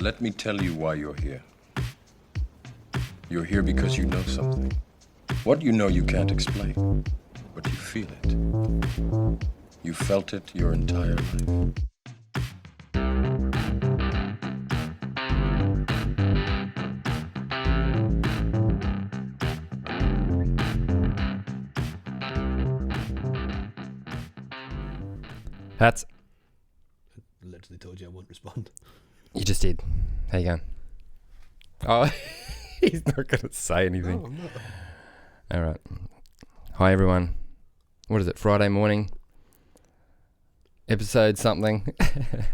Let me tell you why you're here. You're here because you know something. What you know you can't explain, but you feel it. You felt it your entire life. That's. I literally told you I won't respond. You just did. How you going? Oh, he's not going to say anything. No, I'm not. All right. Hi, everyone. What is it? Friday morning? Episode something.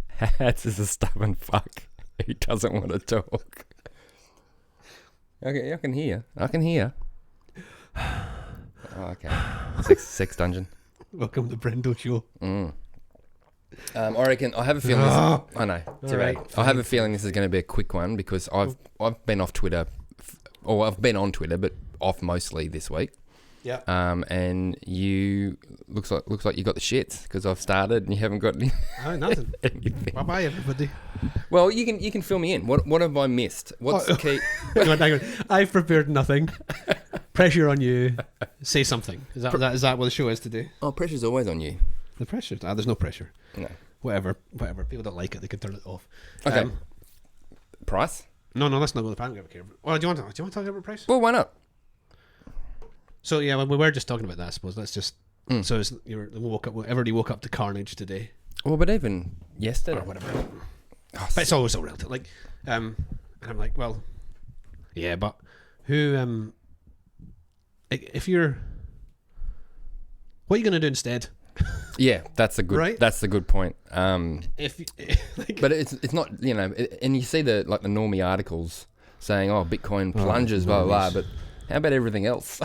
Hats is a stubborn fuck. He doesn't want to talk. Okay, I can hear. Oh, okay. Sex dungeon. Welcome to Brendo show. I reckon I have a feeling. I know. Too right, bad. I have a feeling this is going to be a quick one because I've been off Twitter, or I've been on Twitter, but off mostly this week. Yeah. And you looks like you got the shits because I've started and you haven't got any. Oh, nothing. anything. Bye bye everybody. Well, you can fill me in. What have I missed? What's the key? hang on. I've prepared nothing. Pressure on you. Say something. Is that what the show is today? Oh, pressure's always on you. The pressure? There's no pressure. No. Whatever. People don't like it, they can turn it off. Okay. Price? No, let's not go to the pan. I don't care. Well, do you want to talk about price? Well, why not? So yeah, we were just talking about that. I suppose let's just. So everybody woke up to carnage today. Well, but even yesterday or whatever. But it's always so relative. Like, and I'm like, well, yeah, but who? If you're, what are you going to do instead? Yeah, that's a good. Right? That's a good point. If, like, but it's not, and you see the normie articles saying, "Oh, Bitcoin plunges, blah blah blah," but how about everything else?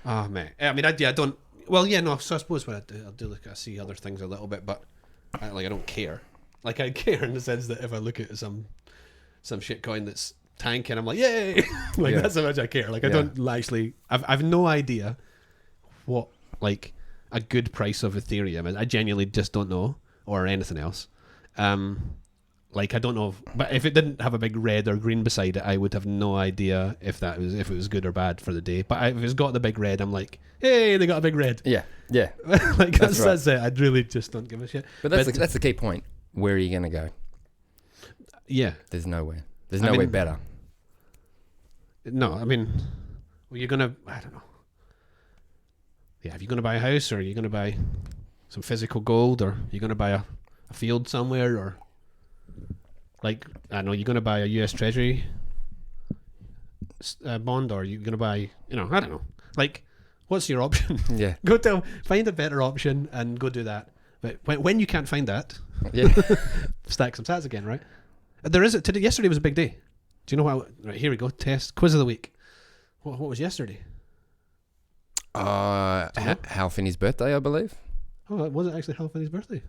Oh man, I mean, I don't. Well, yeah, no. So I suppose what I'll do like I see other things a little bit, but I don't care. Like I care in the sense that if I look at some shitcoin that's tanking, I'm like, yay! Like that's how much I care. Like I don't actually. I've no idea what like a good price of Ethereum is. I genuinely just don't know, or anything else. Like I don't know, but if it didn't have a big red or green beside it, I would have no idea if it was good or bad for the day. But if it's got the big red, I'm like, hey, they got a big red. Yeah. Like that's it. I really just don't give a shit. But that's the key point. Where are you going to go? Yeah, there's nowhere. There's nowhere better. No, I mean, well, you're gonna. I don't know. Yeah, if you're gonna buy a house, or you're gonna buy some physical gold, or you're gonna buy a field somewhere, or like I don't know, you're gonna buy a US Treasury bond, or you're gonna buy, I don't know. Like, what's your option? Yeah, find a better option and go do that. But when you can't find that, stack some sats again, right? Yesterday was a big day. Do you know what? Right, here we go. Test quiz of the week. What was yesterday? Hal Finney's birthday, I believe. Oh, was it actually Hal Finney's birthday?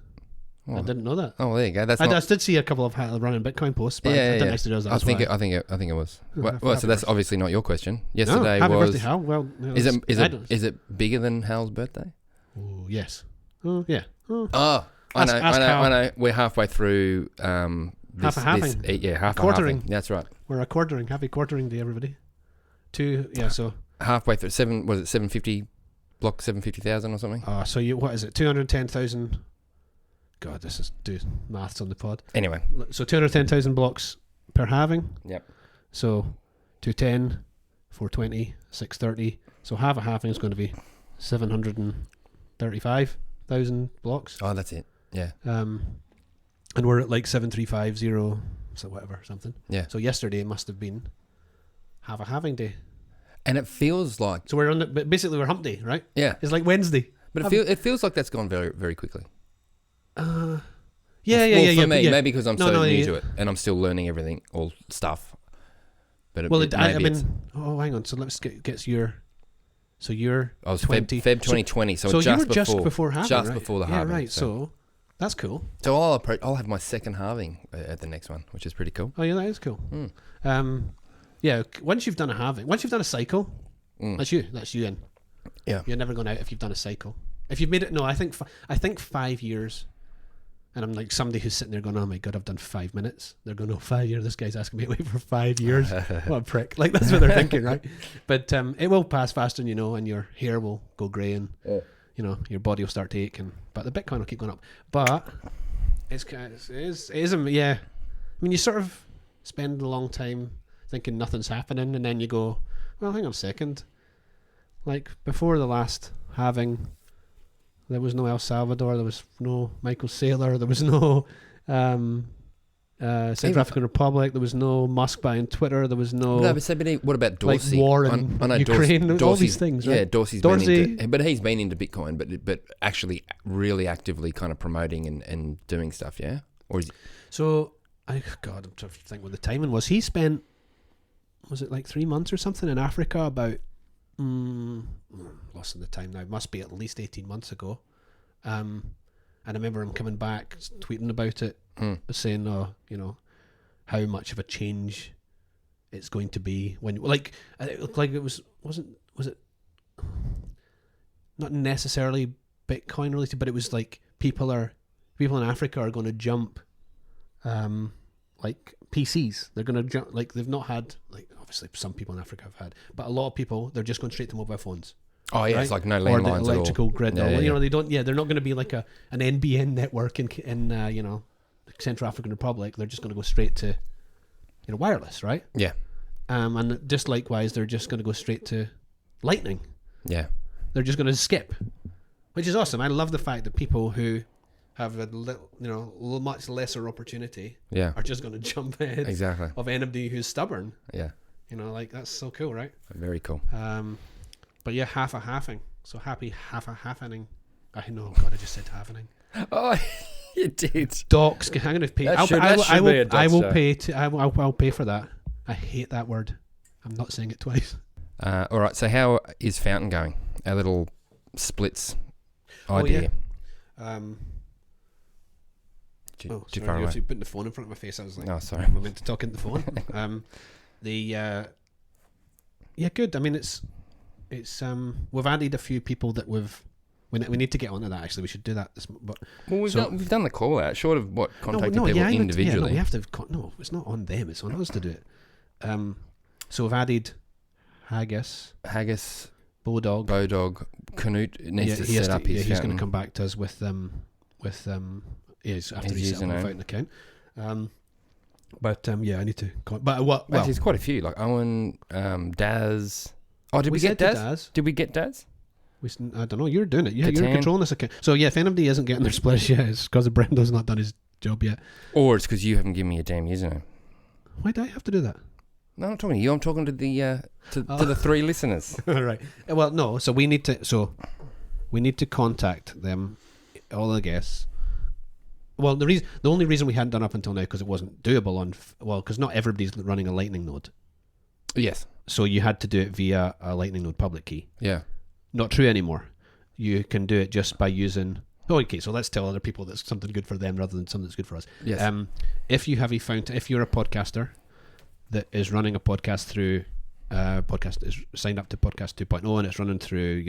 Oh. I didn't know that. Oh, there you go. I did see a couple of running Bitcoin posts, but I didn't actually realize that. I think it was. Well, so that's obviously not your question. Yesterday happy was. birthday, Hal. Well, is it bigger than Hal's birthday? Oh, yes. Oh, yeah. Oh, I know. We're halfway through. Half a halving. Half quartering. A halving. That's right. We're a quartering. Happy quartering day, everybody. So halfway through 750 block 750,000 or something. So what is it? 210,000. God, this is do maths on the pod. Anyway, so 210,000 blocks per halving. Yep. So 210, 420, 630. So half a halving is going to be 735,000 blocks. Oh, that's it. Yeah. And we're at like 7350, so whatever, something. Yeah. So yesterday must have been half a halving day. And it feels like... So we're on basically we're hump day, right? Yeah. It's like Wednesday. But it feels like that's gone very, very quickly. Yeah. For me, maybe because I'm new to it and I'm still learning everything, all stuff. But hang on. So let's get your... So you're... I was Feb 2020, so you were just before halving, just right? before the halving. Yeah, right. So that's cool. So I'll have my second halving at the next one, which is pretty cool. Oh yeah, that is cool. Yeah, once you've done a halving, once you've done a cycle, that's you in. Yeah, you're never going out if you've done a cycle. If you've made it, no, I think 5 years And I'm like somebody who's sitting there going, oh my God, I've done 5 minutes. They're going, oh, 5 years. This guy's asking me to wait for 5 years. What a prick. Like, that's what they're thinking, right? But it will pass faster than you know, and your hair will go grey, and, you know, your body will start to ache. But the Bitcoin will keep going up. But it is, yeah. I mean, you sort of spend a long time thinking nothing's happening, and then you go, well, hang on a second. Like, before the last halving, there was no El Salvador, there was no Michael Saylor, there was no Central African Republic, there was no Musk buying Twitter, there was no... No, but what about Dorsey? Like war in I know Ukraine, all these things, right? Yeah, Dorsey's been into... But he's been into Bitcoin, but actually really actively kind of promoting and doing stuff, yeah? Or is So, I'm trying to think what the timing was. He spent, was it like 3 months or something in Africa about... lost in the time now. It must be at least 18 months ago. And I remember him coming back, tweeting about it, saying, "Oh, you know, how much of a change it's going to be when, like, it looked like it was it not necessarily Bitcoin related, but it was like people in Africa are going to jump, like PCs. They're going to jump, like they've not had, like obviously some people in Africa have had, but a lot of people, they're just going straight to mobile phones." Oh yeah, right? it's like no or landlines the electrical grid. Yeah, you know, they don't. Yeah, they're not going to be like an NBN network in you know, Central African Republic. They're just going to go straight to, you know, wireless, right? Yeah. And just likewise, they're just going to go straight to Lightning. Yeah. They're just going to skip, which is awesome. I love the fact that people who have a little, you know, much lesser opportunity, are just going to jump ahead of anybody who's stubborn. Yeah. You know, like that's so cool, right? Very cool. But yeah, half a halving. So happy half a halvening. I know, God, I just said halvening. Oh, you did. Docs. I'm going to pay. That should be a docs I will show. pay. I'll pay for that. I hate that word. I'm not saying it twice. All right. So how is Fountain going? Our little splits idea. Yeah. Too Sorry, far you away. actually putting the phone in front of my face. I was like, Oh, sorry. I'm meant to talk into the phone. Yeah, good. I mean, it's we've added a few people that we need to get onto that. Actually, we should do that. But Well, we've done the call out. Short of contacting people individually. we have to. No, it's not on them. It's on us to do it. So we've added Haggis, Bodog, Canute needs to set up his he's Fountain. going to come back to us with after he's set up a Fountain account. Yeah, I need to. But what? Well, there's quite a few, like Owen, Daz. Oh, did we get Daz? Did we get Daz? I don't know. You're doing it. You're Catan. controlling this account. So yeah, if anybody isn't getting their splits yet, it's because Brendo's not done his job yet. Or it's because you haven't given me a damn username. Why do I have to do that? No, I'm not talking to you. I'm talking to the to the 3 listeners. All right. Well, no. So we need to contact them, all the guests. Well, the only reason we hadn't done up until now because it wasn't doable on. Because not everybody's running a Lightning node. Yes. So you had to do it via a Lightning node public key. Yeah. Not true anymore. You can do it just by using. Oh, okay. So let's tell other people that's something good for them rather than something that's good for us. Yes. If you have if you're a podcaster that is running a podcast through podcast is signed up to Podcast 2.0 and it's running through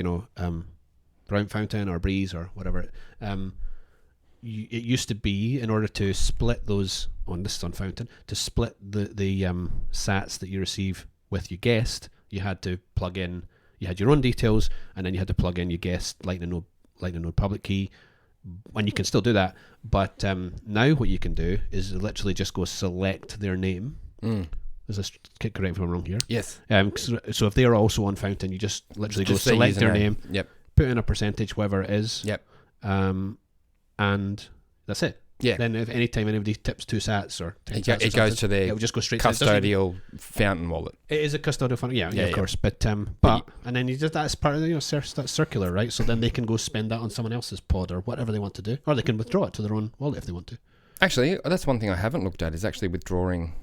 Brown Fountain or Breeze or whatever. It used to be in order to split those on Fountain to split the sats that you receive with your guest, you had to plug in. You had your own details, and then you had to plug in your guest Lightning node public key. And you can still do that, but now what you can do is literally just go select their name. Is this correct if I'm wrong here? Yes. So if they are also on Fountain, you just literally go select their name. Yep. Put in a percentage, whatever it is. Yep. And that's it. Yeah. Then if any time anybody tips 2 sats or 10 sats it goes to their it will just go straight custodial Fountain wallet. It is a custodial fund, yeah, of course. But and then you just that's part of that's circular, right? So then they can go spend that on someone else's pod or whatever they want to do, or they can withdraw it to their own wallet if they want to. Actually, that's one thing I haven't looked at is actually withdrawing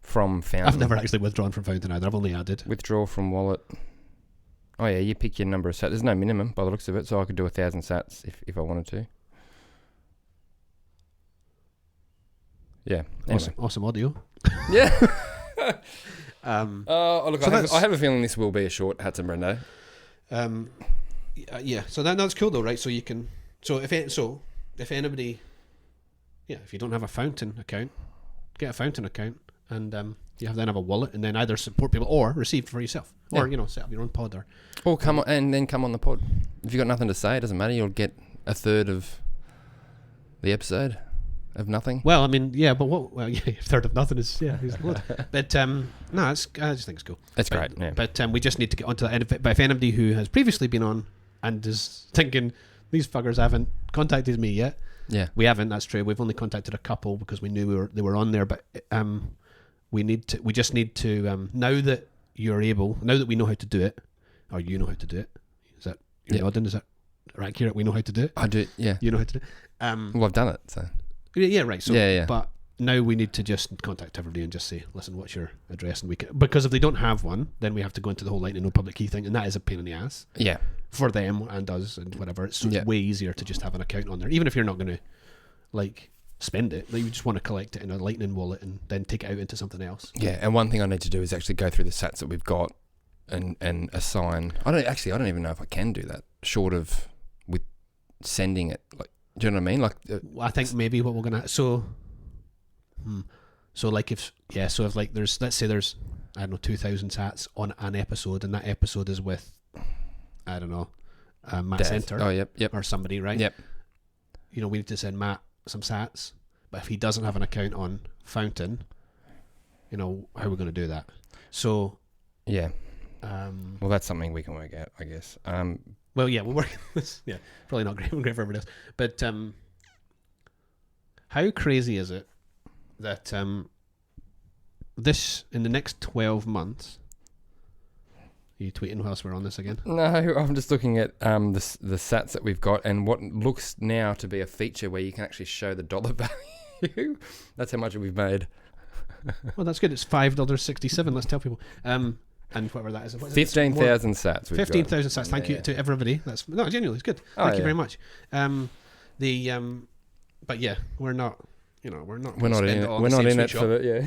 from Fountain. I've never actually withdrawn from Fountain either. I've only added. Withdraw from wallet. Oh yeah, you pick your number of sats. There's no minimum by the looks of it, so I could do 1,000 sats if I wanted to. Yeah. Anyway. Awesome audio. Yeah. Look, I have a feeling this will be a short Hats and Brendo. Yeah. So that's cool though, right? So you can. So if anybody Yeah, if you don't have a Fountain account, get a Fountain account, and you then have a wallet, and then either support people or receive for yourself, or set up your own pod, or come on, and then come on the pod. If you've got nothing to say, it doesn't matter. You'll get a third of the episode of nothing. Well, I mean, yeah, but a third of nothing is is good. But no, I just think it's cool. It's great. Yeah. But we just need to get onto that. But if anybody who has previously been on and is thinking these fuckers haven't contacted me yet, we haven't. That's true. We've only contacted a couple because we knew they were on there. But we just need to now that we know how to do it, or you know how to do it. Is that you're nodding? Is that right, Kieran? We know how to do it. I do. Yeah. You know how to do it. Well, I've done it. So. Yeah, right. So, yeah. But now we need to just contact everybody and just say, listen, what's your address? And because if they don't have one, then we have to go into the whole lightning no public key thing, and that is a pain in the ass. Yeah. For them and us and whatever. It's way easier to just have an account on there, even if you're not going to spend it. You just want to collect it in a lightning wallet and then take it out into something else. Yeah, and one thing I need to do is actually go through the sats that we've got and assign. I don't even know if I can do that, short of with sending it. Do you know what I mean? I think maybe what we're gonna so if there's, let's say there's, I don't know, 2,000 sats on an episode, and that episode is with, I don't know, Matt Center. Oh, yep. Or somebody, right? Yep. We need to send Matt some sats, but if he doesn't have an account on Fountain, how are we going to do that? So yeah. Well, that's something we can work out, I guess. Well, yeah, we're working this. Yeah, probably not great. Great for everybody else. But how crazy is it that this in the next 12 months? Are you tweeting whilst we're on this again? No, I'm just looking at the sats that we've got and what looks now to be a feature where you can actually show the dollar value. That's how much we've made. Well, that's good. It's $5.67. Let's tell people. And whatever that is. 15,000 sats. 15,000 sats. Thank you to everybody. That's genuinely, it's good. Thank you very much. But yeah, we're not in it for it. Yeah.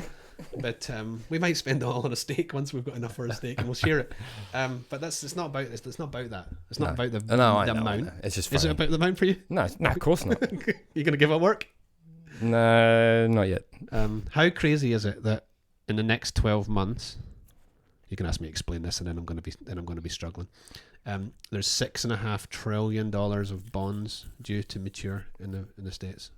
But we might spend it all on a steak once we've got enough for a steak, and we'll share it. But it's not about this. It's not about that. It's not about the amount. It's just. Is it about the amount for you? No, of course not. You gonna give it work? No, not yet. How crazy is it that in the next 12 months? You can ask me to explain this, and then I'm going to be struggling. There's $6.5 trillion of bonds due to mature in the States.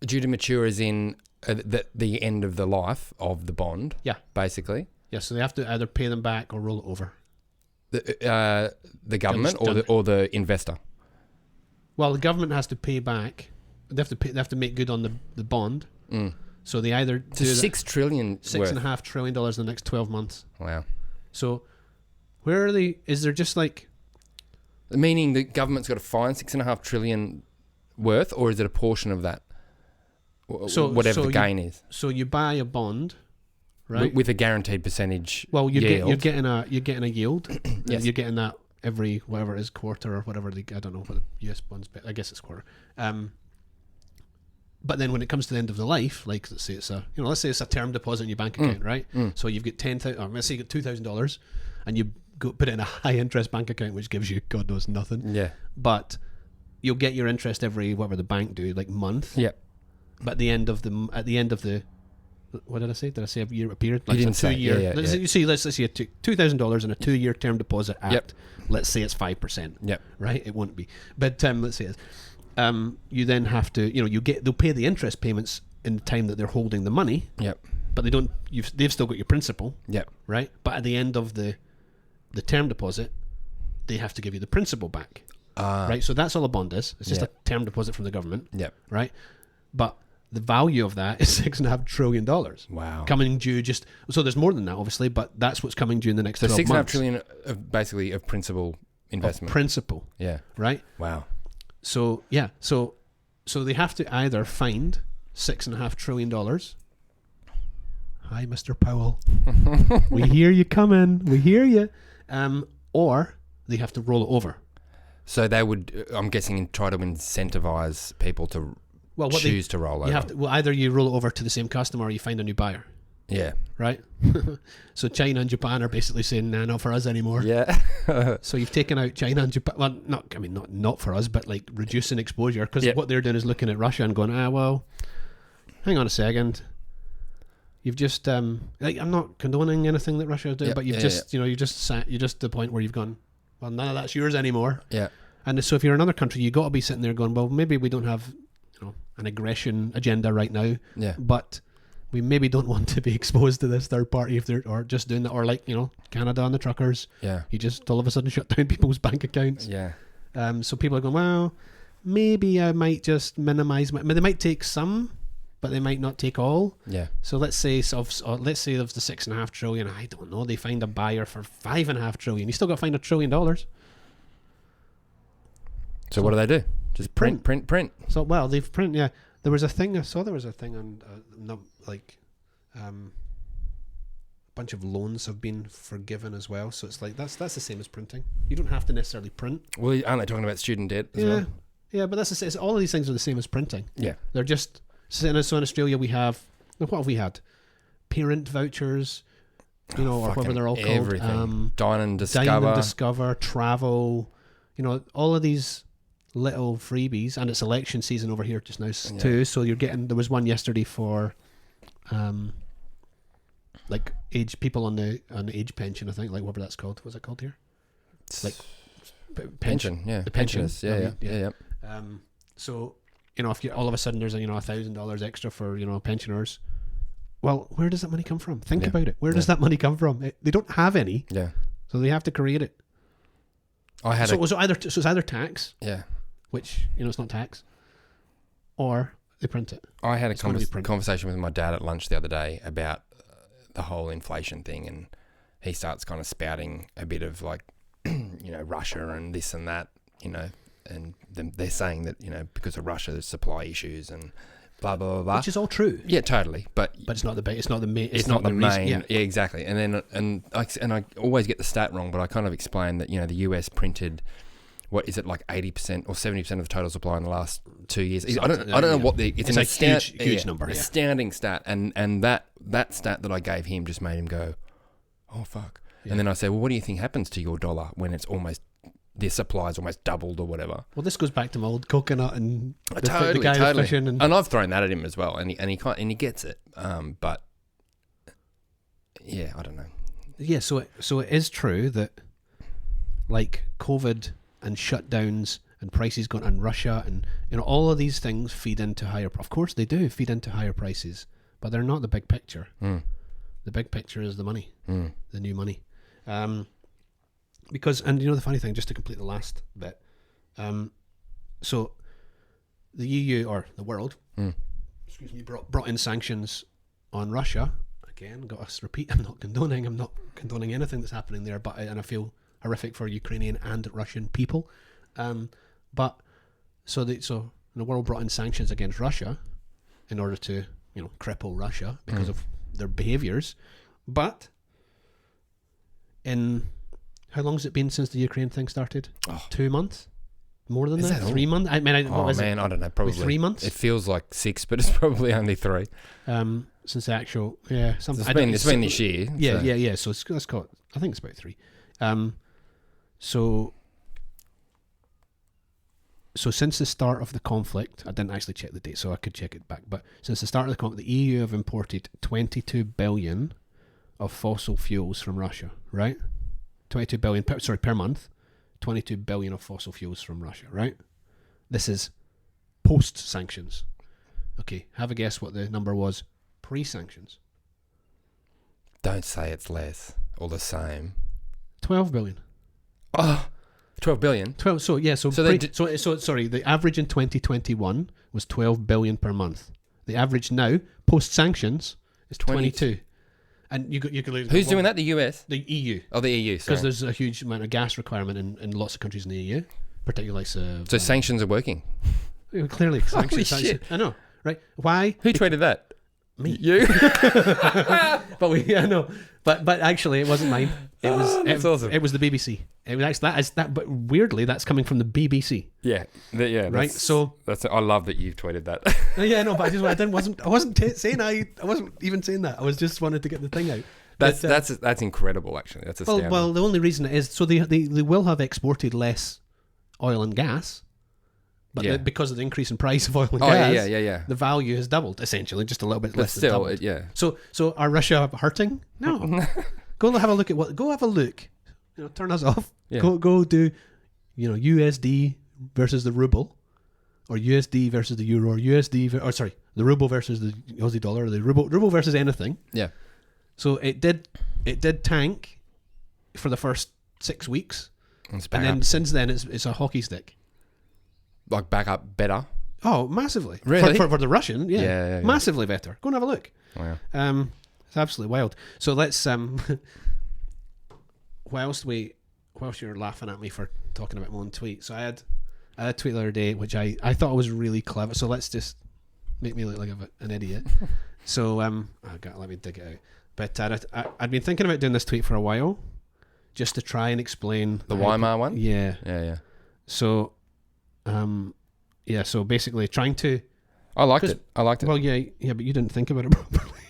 Due to mature is in the end of the life of the bond. Yeah, basically. Yeah, so they have to either pay them back or roll it over. The government or the investor. Well, the government has to pay back. They have to make good on the bond. Mm. So they either do $6 trillion, $6.5 trillion in the next 12 months. Wow. So, where are they? Is there just meaning the government's got to find $6.5 trillion worth, or is it a portion of that? Whatever the gain is. So you buy a bond, right? With a guaranteed percentage. Well, you're getting a yield. Yes. You're getting that every whatever it is, quarter or whatever. I don't know what the US bonds. I guess it's quarter. But then when it comes to the end of the life, let's say it's a term deposit in your bank account, right? So you've got $10,000, or let's say you got $2,000, and you put it in a high interest bank account, which gives you God knows nothing. Yeah. But you'll get your interest every whatever the bank do, month. Yeah. But at the end of the, what did I say? Did I say a year, a period? You didn't say. Yeah. Let's say you took $2,000 in a 2-year term deposit at, let's say it's 5%. Yep. Right? It won't be, but let's say it's. You then have to, they'll pay the interest payments in the time that they're holding the money. Yep. But they don't. They've still got your principal. Yep. Right. But at the end of the term deposit, they have to give you the principal back. Right. So that's all a bond is. It's just a term deposit from the government. Yep. Right. But the value of that is $6.5 trillion. Wow. Coming due so there's more than that, obviously, but that's what's coming due in the next 12 months. So $6.5 trillion of principal investment. Of principal. Yeah. Right. Wow. So yeah, so they have to either find $6.5 trillion. Hi, Mr. Powell. We hear you coming. We hear you. Or they have to roll it over. So they would, I'm guessing, try to incentivize people to choose to roll over. Either you roll it over to the same customer or you find a new buyer. Yeah. Right? So China and Japan are basically saying, nah, not for us anymore. Yeah. So you've taken out China and Japan. Well, not for us, but reducing exposure, because what they're doing is looking at Russia and going, well, hang on a second. You've just like, I'm not condoning anything that Russia is doing, but you've just you know, you're just at the point where you've gone, well, none of that's yours anymore. Yeah. And so if you're another country, you got to be sitting there going, well, maybe we don't have, you know, an aggression agenda right now. Yeah. But we maybe don't want to be exposed to this third party if they're or just doing that, or like, you know, Canada and the truckers. Yeah. You just all of a sudden shut down people's bank accounts. Yeah. So people are going, well, maybe I might just minimize my. I mean, they might take some, but they might not take all. Yeah. So let's say of the 6.5 trillion, I don't know, they find a buyer for 5.5 trillion. You still got to find $1 trillion. So what do they do? Just print. So well, they've print. Yeah, there was a thing. I saw there was a thing on a bunch of loans have been forgiven as well. So it's like that's the same as printing. You don't have to necessarily print. Well, aren't they talking about student debt as well? Yeah, but that's the same. All of these things are the same as printing. Yeah, they're just so in Australia we have what have we had? Parent vouchers, you know, or whatever they're all called. Everything. Dine and Discover, travel, you know, all of these little freebies, and it's election season over here just now too. So you're getting. There was one yesterday for, like people on the age pension. I think like whatever that's called. What's it called here? Like pension. Yeah, the pensioners. Yeah. So you know, if you all of a sudden there's $1,000 extra for pensioners. Well, where does that money come from? Think about it. Where does that money come from? They don't have any. Yeah. So they have to create it. It's either tax. Yeah. Which it's not tax, or they print it. I had a conversation with my dad at lunch the other day about the whole inflation thing, and he starts kind of spouting a bit of like, Russia and this and that, and they're saying that because of Russia there's supply issues and blah blah blah blah. Which is all true. Yeah, totally. But it's not the main. It's not the main. Yeah. Yeah, exactly. And I always get the stat wrong, but I kind of explain that the US printed. What is it, like 80% or 70% of the total supply in the last 2 years? I don't know what it's a huge number, astounding stat, and that stat that I gave him just made him go, oh fuck. Yeah. And then I said, well, what do you think happens to your dollar when it's almost their supply is almost doubled or whatever? Well, this goes back to my old coconut and the totally, guy totally. Fishing and I've thrown that at him as well, and he gets it. But yeah, I don't know. Yeah, so it is true that like COVID and shutdowns and prices going on Russia and all of these things feed into higher. Of course they do feed into higher prices, but they're not the big picture. The big picture is the money, the new money. Because the funny thing, just to complete the last bit, so the EU or the world, brought in sanctions on Russia. Again, got us repeat. I'm not condoning anything that's happening there, and I feel horrific for Ukrainian and Russian people, but so the world brought in sanctions against Russia in order to cripple Russia because of their behaviors. But in how long has it been since the Ukraine thing started? 2 months, more than that? 3 months? I mean, I don't know. Probably 3 months. It feels like 6, but it's probably only 3. Since the actual something. It's been this year. Yeah. So let's call it. I think it's about 3. So since the start of the conflict, I didn't actually check the date, so I could check it back. But since the start of the conflict, the EU have imported 22 billion of fossil fuels from Russia, right? 22 billion, per month. 22 billion of fossil fuels from Russia, right? This is post-sanctions. Okay, have a guess what the number was pre-sanctions. Don't say it's less or the same. 12 billion. Oh, 12 billion. 12. So yeah. So sorry. The average in 2021 was 12 billion per month. The average now, post sanctions, is 22. And you could lose. Who's doing that? The US. The EU. Oh, the EU. Because there's a huge amount of gas requirement in lots of countries in the EU, particularly. So sanctions are working. Clearly, sanctions. Shit. I know, right? Why? Who tweeted that? Me. You. But actually, it wasn't mine. It was. That's awesome. It was the BBC. It was actually that. But weirdly, that's coming from the BBC. Yeah. Right. So I love that you've tweeted that. Yeah. No, but I wasn't saying I wasn't even saying that. I was just wanted to get the thing out. That's incredible. Actually, that's astounding. Well, the only reason it is so they will have exported less oil and gas, But because of the increase in price of oil and Oh, gas, yeah. the value has doubled, essentially, just a little bit But less than still, doubled. So are Russia hurting? No. Go have a look at go have a look. Turn us off. Yeah. Go do, USD versus the ruble, or USD versus the euro, or the ruble versus the Aussie dollar, or the ruble versus anything. Yeah. So it did tank for the first 6 weeks, and then since then it's a hockey stick. Like back up better. Oh, massively. Really? For the Russian, yeah. Yeah. Massively better. Go and have a look. Wow. It's absolutely wild. So let's whilst you're laughing at me for talking about my own tweet. So I had a tweet the other day which I thought was really clever. So let's just make me look like an idiot. So let me dig it out. But I'd been thinking about doing this tweet for a while, just to try and explain The Weimar one? Yeah. Yeah. So so basically trying to. I liked it. Well, yeah, but you didn't think about it properly.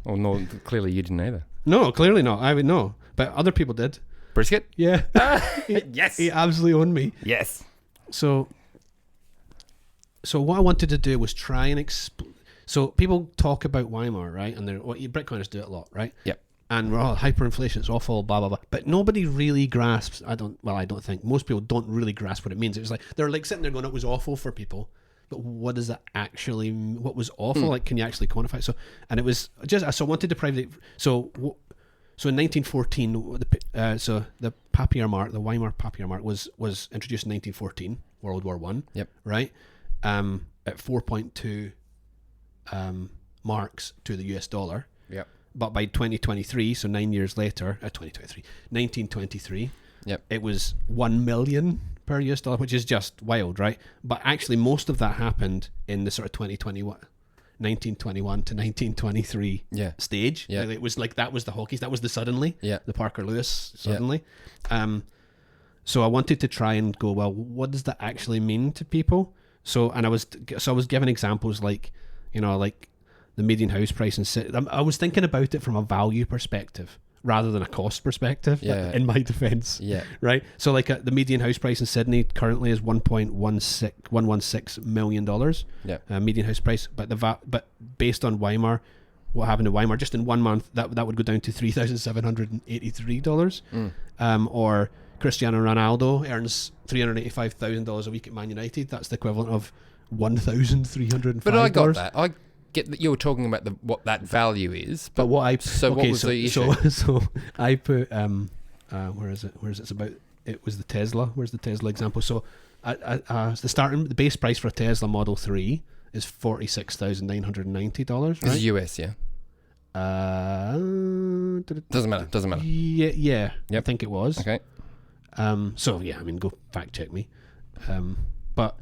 Well, no, clearly you didn't either. No, clearly not. I would know, but other people did. Brisket? Yeah. Yes. He absolutely owned me. Yes. So what I wanted to do was try and explain. So people talk about Weimar, right? And Bitcoiners do it a lot, right? Yep. And we're all hyperinflation, it's awful, blah blah blah. But nobody really grasps. I don't think most people don't really grasp what it means. It was like they're like sitting there going, "It was awful for people," but what does that actually? What was awful? Like, can you actually quantify? So, and it was just I wanted to private. So in 1914, the papier mark, the Weimar papier mark, was introduced in 1914, World War I. Yep. Right. At 4.2 marks to the US dollar. Yep. But by 2023, so 9 years later, 1923, yep, it was 1 million per US dollar, which is just wild, right? But actually, most of that happened in the sort of 1921 to 1923 stage. Yeah. It was like that was the hockey, that was the suddenly, the Parker Lewis suddenly. So I wanted to try and go, well, what does that actually mean to people? So I was giving examples like, like the median house price in I was thinking about it from a value perspective rather than a cost perspective. In my defense. Right. So like the median house price in Sydney currently is $1.16 million. Median house price, but based on Weimar, what happened to Weimar just in 1 month, that would go down to $3,783. Or Cristiano Ronaldo earns $385,000 a week at Man United. That's the equivalent of $1,305. But I got that. I get that you were talking about what that value is. But what was the issue? So I put where is it? It's about. It was the Tesla. Where's the Tesla example? So the base price for a Tesla Model 3 is $46,990. Right? This is US, yeah. Doesn't matter. Yeah. Yep. I think it was. Okay. So yeah, I mean, go fact check me. But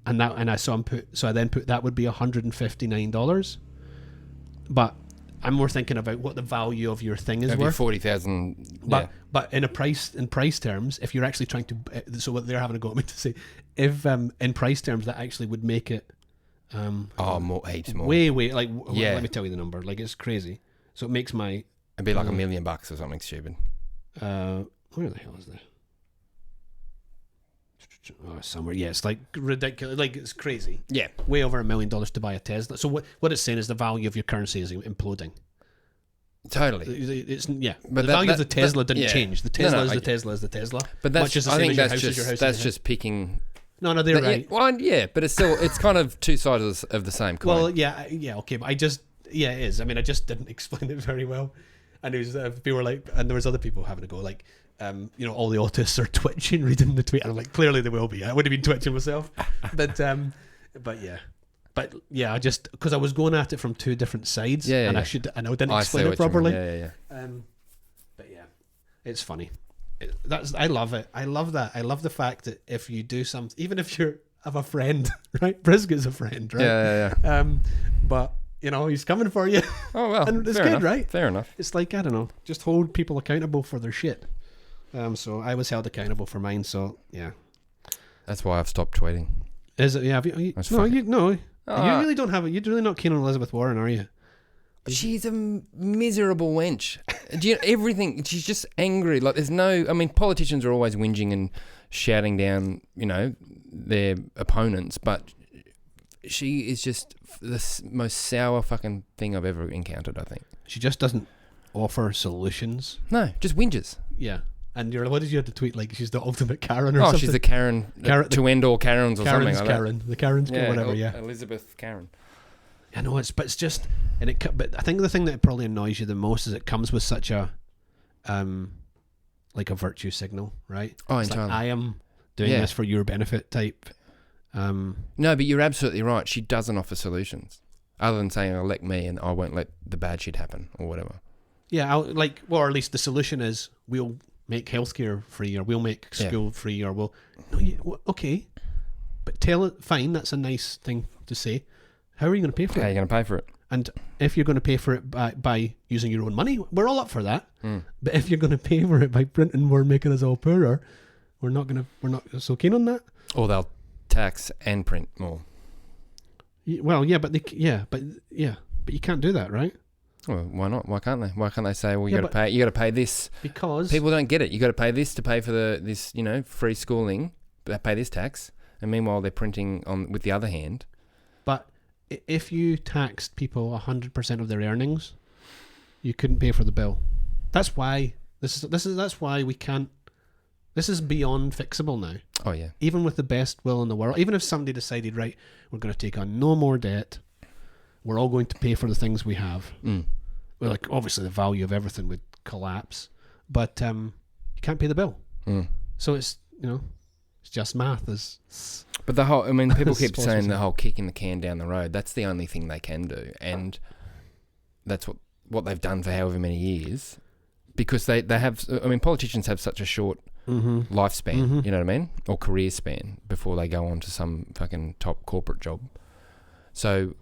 I then put that would be $159. But I'm more thinking about what the value of your thing is worth. 40,000. But in price terms, if you're actually trying to, so what they're having a go at me to say, if in price terms that actually would make it. Heaps more. Way like let me tell you the number. Like it's crazy. So it makes my. It'd be like $1 million or something stupid. Where the hell is that? Somewhere. Yeah, it's like ridiculous. Like it's crazy. Yeah, way over $1 million to buy a Tesla. So what it's saying is the value of your currency is imploding. Totally. It's but the value of the Tesla didn't change. The Tesla is the Tesla is the Tesla. But that's just. I think that's just picking. No, they're right. But it's still it's kind of two sides of the same coin. Well, okay, but it is. I mean, I just didn't explain it very well, and it was people were like, and there was other people having to go like, all the autists are twitching reading the tweet, and I'm like, clearly they will be. I would have been twitching myself, but I just because I was going at it from two different sides, I didn't explain it properly. But yeah, it's funny. I love it. I love that. I love the fact that if you do something, even if you have a friend, right? Brisket's a friend, right? Yeah. But he's coming for you. Oh well, and it's good, enough. Right? Fair enough. It's like I don't know, just hold people accountable for their shit. So I was held accountable for mine. So yeah, that's why I've stopped tweeting. Is it? Yeah. You really don't have it. You're really not keen on Elizabeth Warren, are you? She's a miserable wench. everything. She's just angry. Like there's no. I mean, politicians are always whinging and shouting down, their opponents, but she is just the most sour fucking thing I've ever encountered. I think she just doesn't offer solutions. No, just whinges. Yeah. And what did you have to tweet? Like she's the ultimate Karen or something? Oh, she's the Karen, to end all Karens or something like Karen. The Karen's whatever, Elizabeth Karen. I know, it's just, but I think the thing that probably annoys you the most is it comes with such a, like a virtue signal, right? Oh, it's entirely. Like, I am doing this for your benefit type. No, but you're absolutely right. She doesn't offer solutions other than saying, elect me and I won't let the bad shit happen or whatever. Yeah, or at least the solution is we'll make healthcare free, or we'll make school free, or we'll... No, okay. But tell it, fine, that's a nice thing to say. How are you going to pay for it? How are you going to pay for it? And if you're going to pay for it by using your own money, we're all up for that. But if you're going to pay for it by printing more, making us all poorer, we're not so keen on that. Or they'll tax and print more. Well, but you can't do that, right? Well, why not? Why can't they? Why can't they say, well, you got to pay this? Because people don't get it. You got to pay this to pay for this free schooling. They pay this tax, and meanwhile they're printing on with the other hand. But if you taxed people 100% of their earnings, you couldn't pay for the bill. That's why that's why we can't. This is beyond fixable now. Oh yeah. Even with the best will in the world, even if somebody decided, right, we're going to take on no more debt, we're all going to pay for the things we have. Well, like obviously the value of everything would collapse, but you can't pay the bill. So it's it's just math. But people keep saying the whole kicking the can down the road. That's the only thing they can do, and that's what they've done for however many years, because they have. I mean, politicians have such a short lifespan. You know what I mean, or career span before they go on to some fucking top corporate job. So,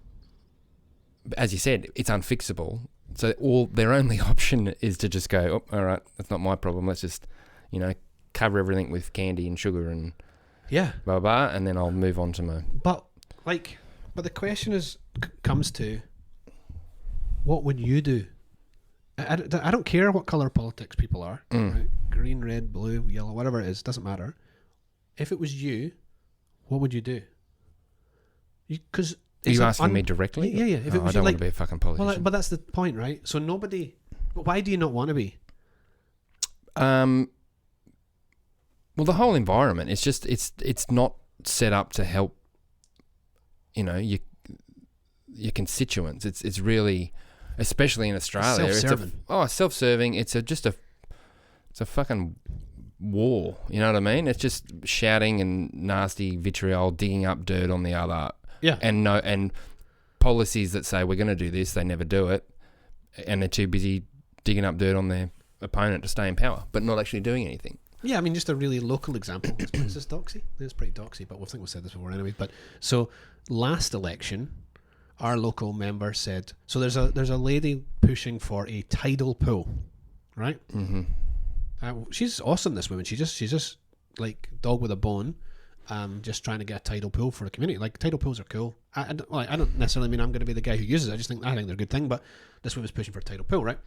as you said, it's unfixable. So their only option is to just go, oh, all right, that's not my problem. Let's just, cover everything with candy and sugar and blah blah, and then I'll move on to my. But the question comes to, what would you do? I don't care what color politics people are, right? Green, red, blue, yellow, whatever it is, doesn't matter. If it was you, what would you do? Because are you asking me directly? Yeah. If it was I don't want to be a fucking politician. Well, but that's the point, right? So nobody. But why do you not want to be? Well, the whole environment. It's just it's not set up to help. Your constituents. It's really, especially in Australia. Self-serving. Self-serving. It's a fucking war. You know what I mean? It's just shouting and nasty vitriol, digging up dirt on the other. Yeah. And policies that say we're going to do this, they never do it, and they're too busy digging up dirt on their opponent to stay in power, but not actually doing anything. Yeah, I mean, just a really local example. Is this doxy? It's pretty doxy, but I think we've said this before anyway. But so last election, our local member said, so there's a lady pushing for a tidal pool, right? She's awesome, this woman. She's just like dog with a bone. Just trying to get a tidal pool for the community. Like, tidal pools are cool. I don't necessarily mean I'm going to be the guy who uses it. I think they're a good thing. But this one was pushing for a tidal pool, right?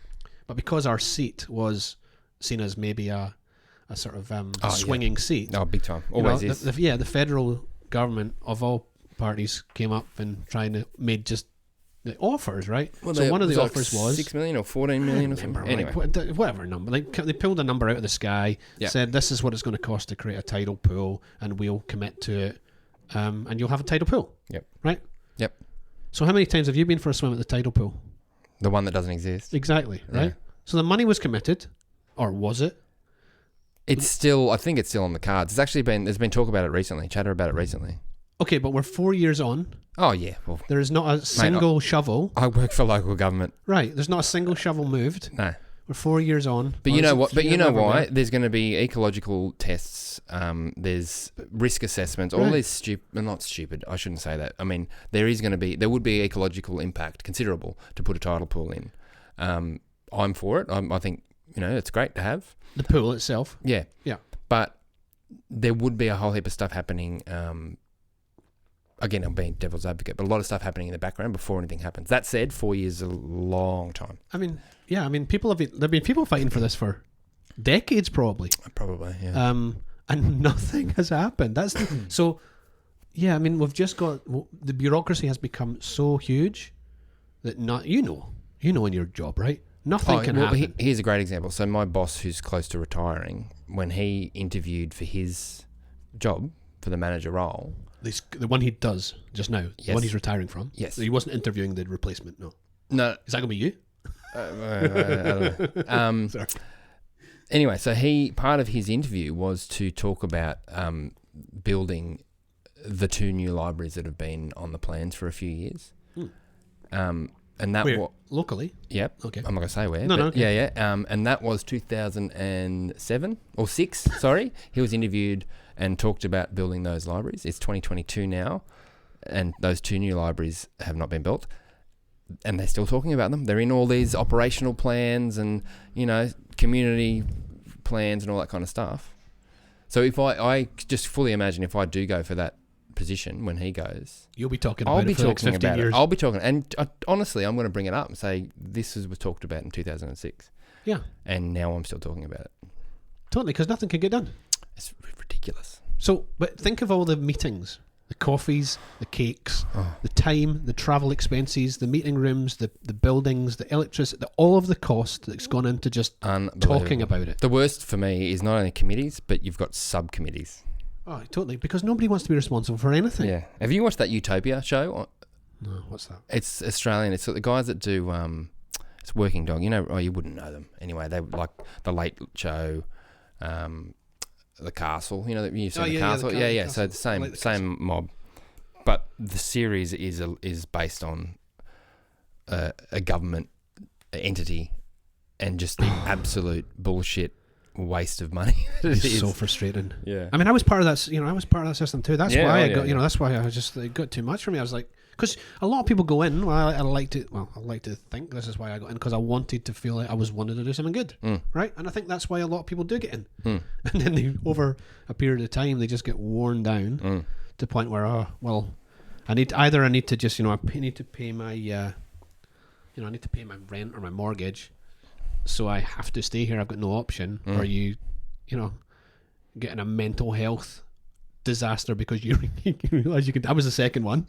But because our seat was seen as maybe a sort of swinging seat. Oh, big time. Always is. The federal government of all parties came up and made just the offers, right? Well, so one of the offers was 6 million or 14 million or something. Anyway, whatever number. Like, they pulled a number out of the sky, said this is what it's going to cost to create a tidal pool, and we'll commit to it, and you'll have a tidal pool. Yep. Right. Yep. So how many times have you been for a swim at the tidal pool? The one that doesn't exist. Exactly. Right. Yeah. So the money was committed, or was it? I think it's still on the cards. There's been talk about it recently, chatter about it recently. Okay, but we're 4 years on. Oh, yeah. Well, there is not a single shovel. I work for local government. Right. There's not a single shovel moved. No. We're 4 years on. But you know what? But you know why? There's going to be ecological tests. There's risk assessments. All these not stupid. I shouldn't say that. I mean, there would be ecological impact, considerable, to put a tidal pool in. I'm for it. I think, it's great to have. The pool itself. Yeah. Yeah. But there would be a whole heap of stuff happening again, I'm being devil's advocate, but a lot of stuff happening in the background before anything happens. That said, 4 years is a long time. I mean, yeah, I mean, there've been people fighting for this for decades, probably. Probably, yeah. And nothing has happened. That's so. Yeah, I mean, we've just got the bureaucracy has become so huge that not you know in your job, right? Nothing can happen. Here's a great example. So my boss, who's close to retiring, when he interviewed for his job for the manager role, The one he does just now, the one he's retiring from. Yes, so he wasn't interviewing the replacement. No. Is that gonna be you? I don't know. Sorry. Anyway, so part of his interview was to talk about building the 2 new libraries that have been on the plans for a few years. And that was locally. Yep. Okay. I'm not gonna say where. No, but okay. Yeah. And that was 2007 or 6. Sorry, he was interviewed and talked about building those libraries. It's 2022 now, and those 2 new libraries have not been built. And they're still talking about them. They're in all these operational plans and, community plans and all that kind of stuff. So if I just fully imagine if I do go for that position when he goes, you'll be talking about it for the next 15 years. I'll be talking. And honestly, I'm going to bring it up and say, this was talked about in 2006. Yeah. And now I'm still talking about it. Totally, because nothing can get done. It's ridiculous. So, but think of all the meetings. The coffees, the cakes, the time, the travel expenses, the meeting rooms, the buildings, the electricity, all of the cost that's gone into just talking about it. The worst for me is not only committees, but you've got subcommittees. Oh, totally. Because nobody wants to be responsible for anything. Yeah. Have you watched that Utopia show? No, what's that? It's Australian. It's the guys that do, it's Working Dog. You wouldn't know them. Anyway, they like The Late Show, The Castle, you've seen The Castle. Yeah. So the same mob, but the series is based on a government entity and just the absolute bullshit waste of money. It's so frustrating. Yeah. I mean, I was part of that. I was part of that system too. That's why I got. Yeah. That's why it got too much for me. I was like, because a lot of people go in. Well, I like to think this is why I got in, because I wanted to feel like I wanted to do something good, right? And I think that's why a lot of people do get in, and then over a period of time they just get worn down to the point where I need to just I need to pay my I need to pay my rent or my mortgage, so I have to stay here. I've got no option. Or you getting a mental health disaster because you realize you can. I was the second one,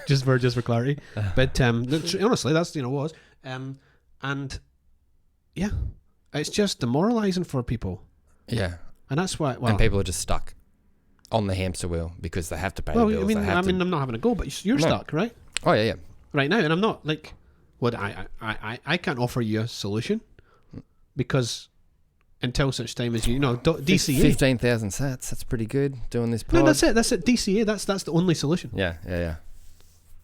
just for clarity. But honestly, that's was, and yeah, it's just demoralizing for people. Yeah, and that's why. Well, and people are just stuck on the hamster wheel because they have to pay the bills. I mean, I'm not having a go, but you're stuck, right? Oh yeah, right now, and I'm not like what I can't offer you a solution because. Until such time as DCA 15,000 sats. That's pretty good. Doing this pod. No, that's it. That's it. DCA. That's the only solution. Yeah.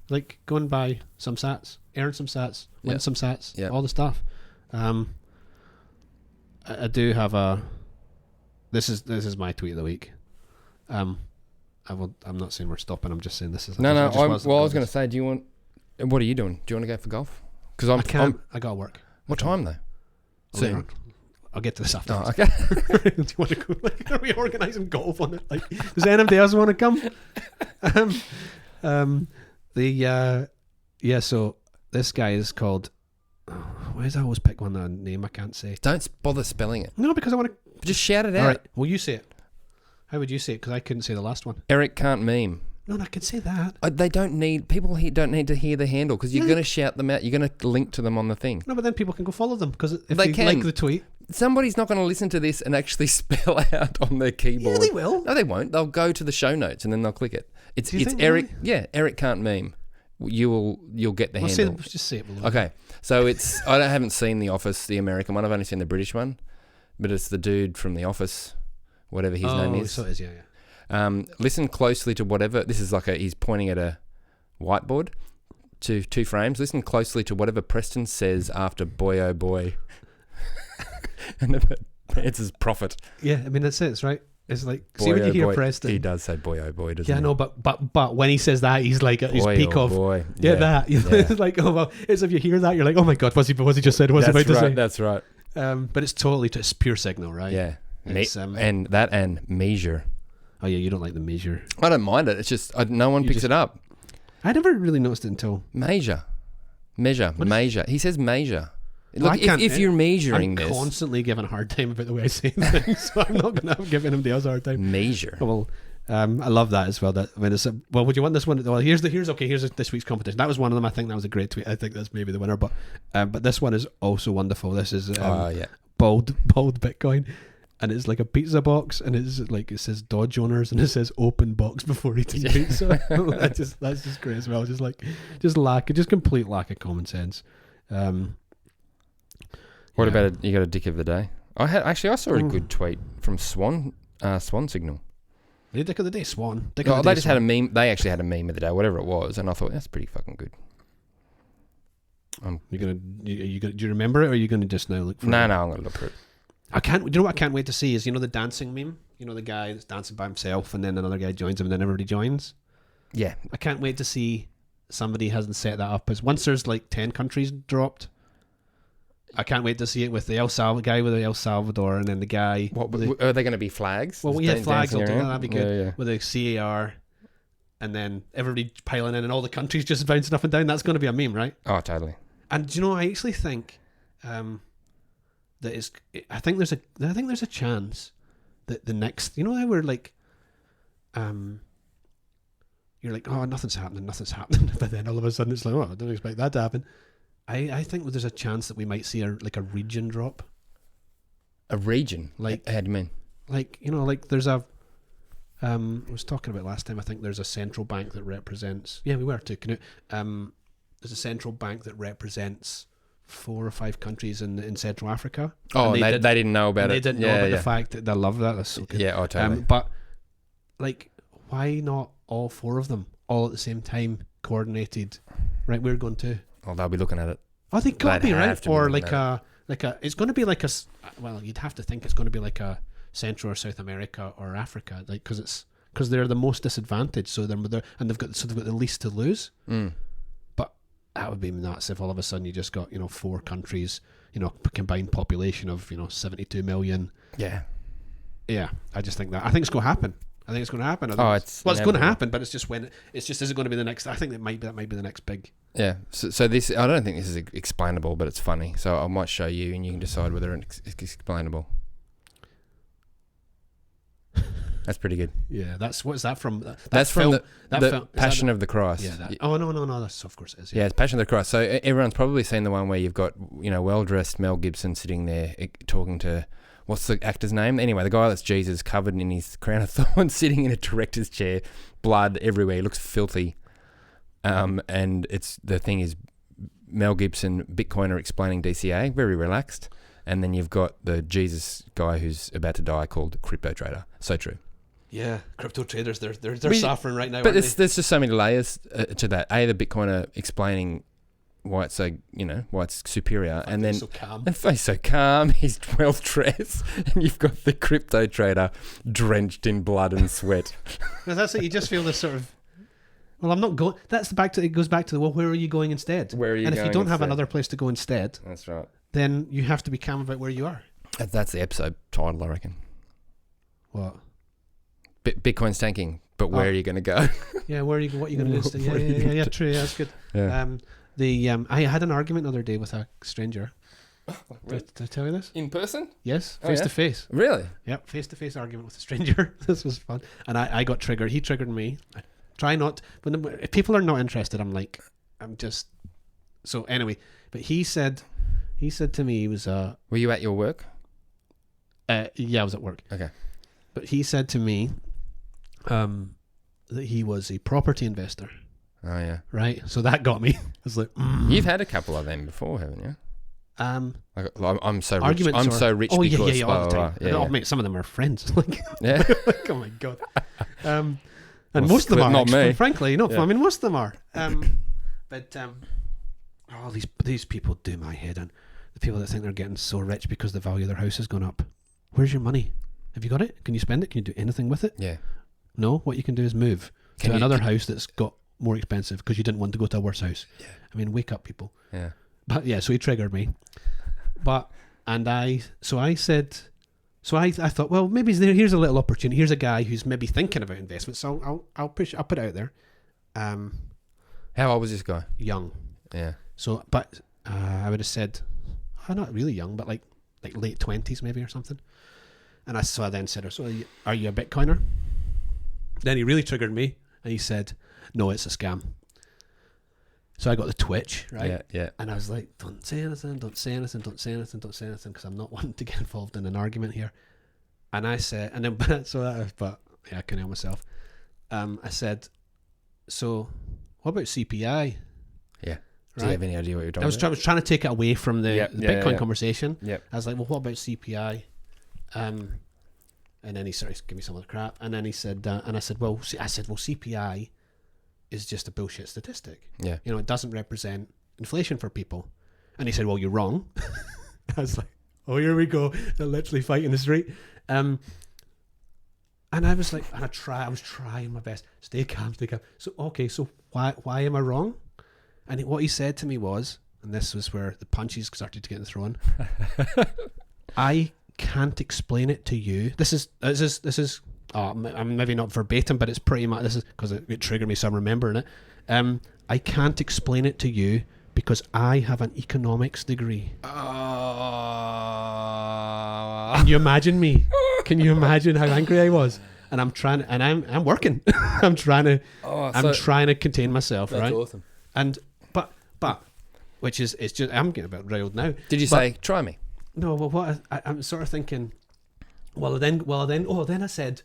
Like go and buy some sats, earn some sats, win some sats, all the stuff. I do have a. This is my tweet of the week. I'm not saying we're stopping. I'm just saying this is. No. I was going to say, do you want? What are you doing? Do you want to go for golf? Because I got to work. What time though? Soon. I'll get to this after. Oh, okay. Do you want to go? Like, are we organising golf on it? Like, does anybody else want to come? So this guy is called. Why does I always pick one name I can't say? Don't bother spelling it. No, because I want to. Just shout it out. All right. Well, you say it. How would you say it? Because I couldn't say the last one. Eric can't meme. No, I can say that. They don't need people. Don't need to hear the handle because you're going to shout them out. You're going to link to them on the thing. No, but then people can go follow them because if they like the tweet. Somebody's not going to listen to this and actually spell out on their keyboard. Yeah, they will. No, they won't. They'll go to the show notes and then they'll click it. It's Eric. Really? Yeah, Eric can't meme. You'll get the handle. Just say it below. Okay, so it's I haven't seen The Office, the American one. I've only seen the British one, but it's the dude from The Office, whatever his name is. So it is, yeah. Listen closely to whatever. This is like he's pointing at a whiteboard to 2 frames. Listen closely to whatever Preston says after boy oh boy. And the answer's profit. Yeah, I mean that's it, right? It's like boy, see when you hear boy. Preston. He does say boy oh boy, doesn't he? Yeah, no, but when he says that, he's like at his peak of boy. that. It's like it's if you hear that, you're like, oh my god, what's he just said? What's he about to say? That's right. But it's totally just pure signal, right? Yeah, and measure. Oh yeah, you don't like the measure. I don't mind it. It's just no one picks it up. I never really noticed it until Measure. He says measure. Well, Look, I can't- if you're measuring I'm this, constantly giving a hard time about the way I say things, so I'm not going to give anybody else a hard time. measure. Well, I love that as well. That I mean, would you want this one? Well, here's this week's competition. That was one of them. I think that was a great tweet. I think that's maybe the winner. But this one is also wonderful. This is Yeah. bald Bitcoin, and it's like a pizza box, and it's like it says Dodge owners, and it says open box before eating pizza. That's just great as well. Just complete lack of common sense. What about you got a dick of the day? I saw a good tweet from Swan Signal. The dick of the day, Swan. They just had a meme. They actually had a meme of the day, whatever it was, and I thought that's pretty fucking good. Do you remember it, or are you gonna just now look for it? No, I'm gonna look for it. I can't. Do you know what I can't wait to see is the dancing meme. The guy that's dancing by himself, and then another guy joins him, and then everybody joins. Yeah, I can't wait to see somebody hasn't set that up as once there's like 10 countries dropped. I can't wait to see it with the guy with the El Salvador, and then the guy. Are they going to be flags? Well, we had flags. That'd be good. Yeah. With a CAR, and then everybody piling in, and all the countries just bouncing up and down. That's going to be a meme, right? Oh, totally. And I actually think that is. I think there's a chance that the next. How we're like, you're like, oh, nothing's happening, but then all of a sudden it's like, oh, I don't expect that to happen. I think there's a chance that we might see a region drop. A region? Like, how do you mean? Like, like there's a. I was talking about last time. I think there's a central bank that represents. Yeah, we were too. There's a central bank that represents 4 or 5 countries in Central Africa. Oh, and they didn't know about it. They didn't know about the fact that they love that. That's so good. Yeah, totally. But like, why not all 4 of them all at the same time, coordinated? Right, we're going to. Oh, they'll be looking at it. I think could be right, or like a. It's going to be like a. Well, you'd have to think it's going to be like a Central or South America or Africa, like because they're the most disadvantaged. So they've got the least to lose. Mm. But that would be nuts if all of a sudden you just got 4 countries, combined population of 72 million. Yeah. Yeah, I just think that. I think it's going to happen. It's going to happen. It's going to happen, but it's just is it going to be the next? I think that might be the next big. Yeah. So this, I don't think this is explainable, but it's funny. So I might show you, and you can decide whether it's explainable. That's pretty good. Yeah, what's that from? That's from the film, Passion of the Christ. Yeah. No. That's of course it is. Yeah, it's Passion of the Christ. So everyone's probably seen the one where you've got well dressed Mel Gibson sitting there talking to. What's the actor's name? Anyway, the guy that's Jesus, covered in his crown of thorns, sitting in a director's chair, blood everywhere. He looks filthy. And the thing is, Mel Gibson, Bitcoiner, explaining DCA, very relaxed. And then you've got the Jesus guy who's about to die called Crypto Trader. So true. Yeah, crypto traders, they're suffering right now. But there's just so many layers to that. The Bitcoiner explaining why it's so why it's superior, and then so calm. And he's so calm. He's well dressed, and you've got the crypto trader drenched in blood and sweat. That's it. You just feel this sort of. Well, I'm not going. It goes back to where are you going instead? Where are you? And if you don't have instead? another place to go instead, that's right. Then you have to be calm about where you are. That's the episode title, I reckon. What? Bitcoin's tanking, but where are you going to go? Yeah, where are you? What are you going to do? Yeah, true. Yeah, that's good. Yeah. I had an argument the other day with a stranger. Really? Did I tell you this? In person? Yes, face to face. Really? Yep, face to face argument with a stranger. This was fun, and I got triggered. He triggered me. I try not. If people are not interested, I'm just. So anyway, but he said to me, he was. Were you at your work? Yeah, I was at work. Okay. But he said to me, that he was a property investor. Oh yeah. Right. So that got me. I was like, You've had a couple of them before, haven't you? I'm so rich. I'm so rich. Oh because yeah, all the time. Yeah. Mate, some of them are friends. Yeah. Like, oh my god. And most of them are. Not me. Frankly, no. Yeah. I mean, most of them are. But these people do my head in. The people that think they're getting so rich because the value of their house has gone up. Where's your money? Have you got it? Can you spend it? Can you do anything with it? Yeah. No. What you can do is move to another house that's got more expensive because you didn't want to go to a worse house. Yeah. I mean, wake up, people. Yeah. But yeah, so he triggered me. I thought, well, maybe here's a little opportunity. Here's a guy who's maybe thinking about investment. So I'll put it out there. How old was this guy? young. Yeah. So, but I would have said, not really young, but like late 20s maybe or something. And so I then said, so are you a Bitcoiner? Then he really triggered me, and he said, no, it's a scam. So I got the twitch, right? Yeah, yeah. And I was like, don't say anything, don't say anything, don't say anything, don't say anything, because I'm not wanting to get involved in an argument here. And I said, and then, but yeah, I couldn't help myself. I said, so what about CPI? Yeah. Do Right? you have any idea what you're talking I was trying to take it away from the Bitcoin conversation. Yep. I was like, well, what about CPI? And then he started giving me some of the crap. And then he said, and I said, well, CPI is just a bullshit statistic. Yeah. You know, it doesn't represent inflation for people. And he said, well, you're wrong. I was like, oh, here we go. They're literally fighting the street. And I was like, I was trying my best. Stay calm. So, okay, so why am I wrong? And what he said to me was, and this was where the punches started to get thrown. I can't explain it to you. This is. I'm maybe not verbatim, but it's pretty much. This is because it triggered me, so I'm remembering it. I can't explain it to you because I have an economics degree. Can you imagine me? Can you imagine how angry I was? And I'm trying, and I'm working. I'm trying to contain myself. That's right? awesome. And but which is, it's just, I'm getting a bit riled now. Did you say try me? No, well, what I'm sort of thinking. Then I said,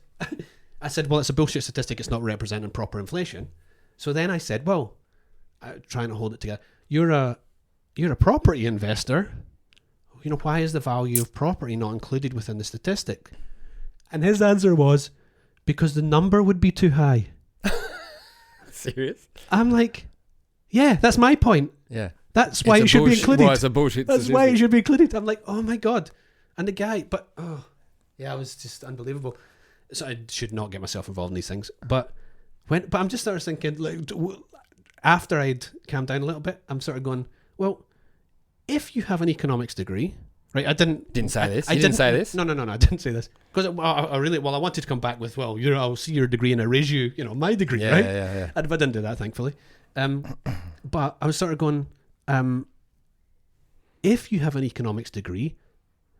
well, it's a bullshit statistic. It's not representing proper inflation. So then I said, well, trying to hold it together. You're a property investor. You know, why is the value of property not included within the statistic? And his answer was, because the number would be too high. Serious? I'm like, yeah, that's my point. Yeah. That's why it should be included. Well, it's a bullshit That's statistic. why it should be included. I'm like, oh my God. And the guy, it was just unbelievable. So I should not get myself involved in these things. But I'm just sort of thinking, like, after I'd calmed down a little bit, I'm sort of going, well, if you have an economics degree, right? I didn't say this. You didn't say this? No, I didn't say this because I wanted to come back with, well, I'll see your degree and I raise you, my degree, right? Yeah. I didn't do that, thankfully. But I was sort of going, if you have an economics degree,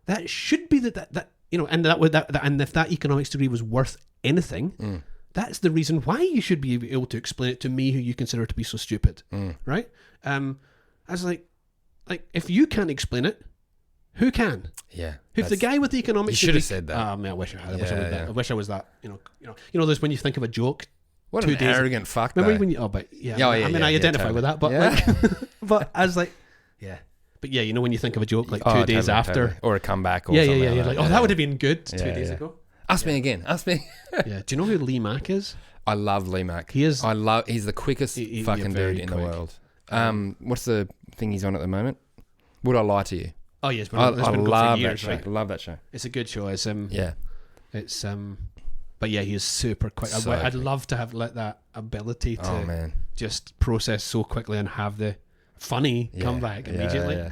that should be that and and if that economics degree was worth anything, that's the reason why you should be able to explain it to me, who you consider to be so stupid, right? I was like if you can't explain it, who can? Yeah. If the guy with the economics You should degree, have said that. I wish I had. I wish I was that. There's when you think of a joke. What an arrogant fuck. Remember though. when you? I identify with that, but but I was like, yeah. But yeah, when you think of a joke like 2 days after, totally. Or a comeback, or yeah, something you're like, that would have been good 2 Yeah, days yeah. ago. Ask me again. Ask me. Yeah. Do you know who Lee Mack is? I love Lee Mack. He is. He's the quickest fucking very dude in the quick. world. What's the thing he's on at the moment? Would I Lie to You? Oh yes, I been going love for that years, show. right? Love that show. It's a good show. It's Yeah. It's but yeah, he is super quick. So I'd quick. love to have that ability to Oh man. just process so quickly and have the funny come back immediately. Yeah.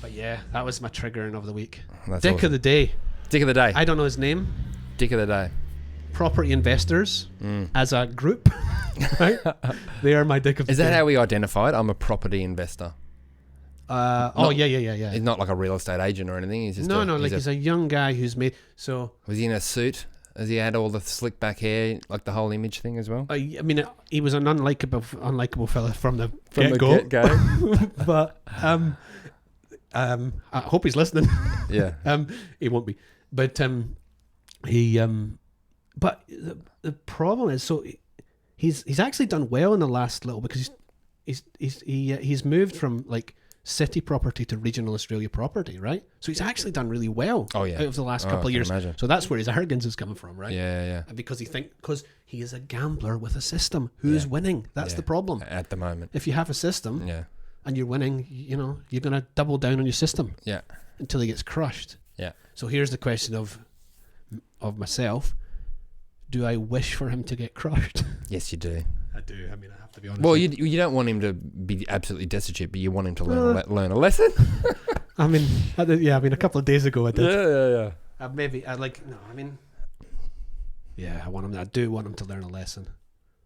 But yeah, that was my triggering of the week. That's Dick awesome. of the day. Dick of the day. I don't know his name. Dick of the day. Property investors as a group, right? They are my dick of the Is day. that how we identified? I'm a property investor. Yeah. He's not like a real estate agent or anything. He's just he's a young guy who's made so. Was he in a suit? Has he had all the slick back hair, like the whole image thing as well? I mean, he was an unlikable fella from the get-go. But I hope he's listening. Yeah. He won't be. But but the problem is, so he's actually done well in the last little, because he's moved from like city property to regional Australia property, right? So he's actually done really well. Oh yeah. Out of the last couple of years. Imagine. So that's where his arrogance is coming from, right? Yeah. And because he is a gambler with a system who's winning. That's the problem. At the moment. If you have a system Yeah. and you're winning, you're going to double down on your system Yeah. until he gets crushed. Yeah. So here's the question of myself. Do I wish for him to get crushed? Yes, you do. I do. I mean, I have to be honest. Well, you don't want him to be absolutely destitute, but you want him to learn a lesson. I mean, a couple of days ago I did. Yeah. I do want him. I do want him to learn a lesson.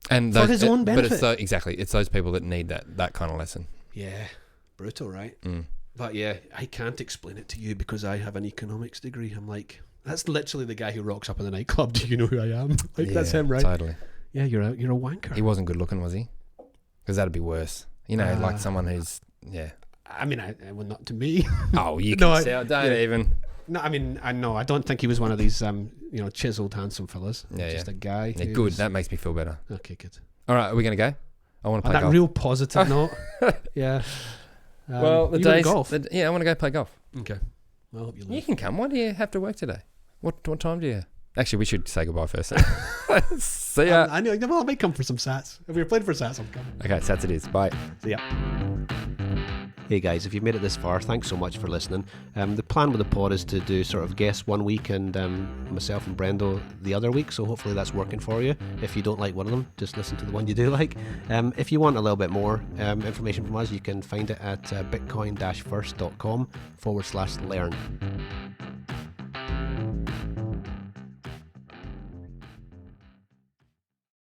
And for his own benefit. But it's those people that need that kind of lesson. Yeah, brutal, right? But yeah, I can't explain it to you because I have an economics degree. I'm like, that's literally the guy who rocks up in the nightclub. Do you know who I am? Like, that's him, right? Totally. Yeah, you're a wanker. He wasn't good looking, was he? Because that'd be worse. You know, like someone who's I mean, well, not to me. Oh, you can say, don't even. No, I mean, I don't think he was one of these, chiseled, handsome fellas. Yeah, just a guy. Yeah, good. That makes me feel better. Okay, good. All right, are we gonna go? I want to On play that golf. real positive note. Yeah. Well, the you days. golf. I want to go play golf. Okay. I hope you You lose. can come. Why do you have to work today? What time do you? Actually, we should say goodbye first. See ya. I know. Well, I might come for some sats. If you're playing for sats, I'm coming. Okay, Sats it is. Bye. See ya. Hey guys, if you've made it this far, thanks so much for listening. The plan with the pod is to do sort of guests one week and myself and Brendo the other week, so hopefully that's working for you. If you don't like one of them, just listen to the one you do like. If you want a little bit more information from us, you can find it at bitcoin-first.com/learn.